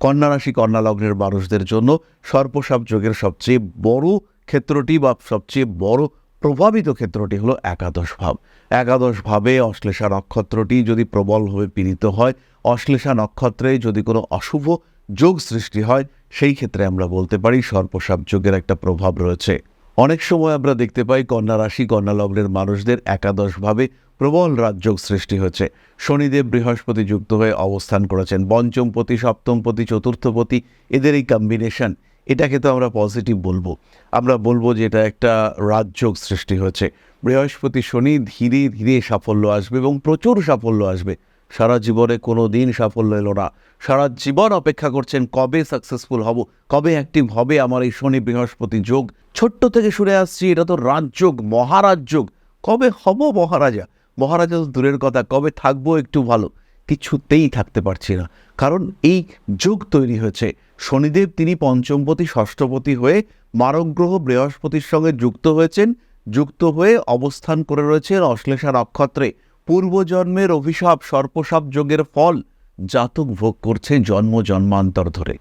কন্যা রাশি কন্যা লগ্নের মানুষদের জন্য সর্পসাপ যোগের সবচেয়ে বড় ক্ষেত্রটি বা সবচেয়ে বড় প্রভাবিত ক্ষেত্রটি হলো একাদশ ভাব। একাদশ ভাবে অশ্লেষা নক্ষত্রটি যদি প্রবলভাবে পীড়িত হয়, অশ্লেষা নক্ষত্রে যদি কোনো অশুভ যোগ সৃষ্টি হয়, সেই ক্ষেত্রে আমরা বলতে পারি সর্পসাপ যোগের একটা প্রভাব রয়েছে। অনেক সময় আমরা দেখতে পাই কন্যা রাশি কন্যা লগ্নের মানুষদের একাদশ ভাবে প্রবল রাজযোগ সৃষ্টি হয়েছে। শনিদেব বৃহস্পতি যুক্ত হয়ে অবস্থান করেছেন, পঞ্চমপতি সপ্তমপতি চতুর্থপতি, এদের এই কম্বিনেশন, এটাকে তো আমরা পজিটিভ বলবো। আমরা বলবো যে এটা একটা রাজযোগ সৃষ্টি হয়েছে। বৃহস্পতি শনি ধীরে ধীরে সাফল্য আসবে এবং প্রচুর সাফল্য আসবে। সারা জীবনে কোনো দিন সাফল্য এলো না, সারা জীবন অপেক্ষা করছেন কবে সাকসেসফুল হব, কবে অ্যাক্টিভ হবে আমার এই শনি বৃহস্পতি যোগ। ছোট্ট থেকে শুনে আসছি এটা তো রাজযোগ, মহারাজযোগ। কবে হব মহারাজা? মহারাজা তো দূরের কথা, কবে থাকবো একটু ভালো? কিছুতেই থাকতে পারছি না, কারণ এই যোগ তৈরি হয়েছে। শনিদেব তিনি পঞ্চমপতি ষষ্ঠপতি হয়ে মারক গ্রহ বৃহস্পতির সঙ্গে যুক্ত হয়েছেন, যুক্ত হয়ে অবস্থান করে রয়েছেন অশ্লেষা নক্ষত্রে। পূর্বজন্মের অভিশাপ সর্পসাপ যোগের ফল জাতক ভোগ করছে জন্ম জন্মান্তর ধরে।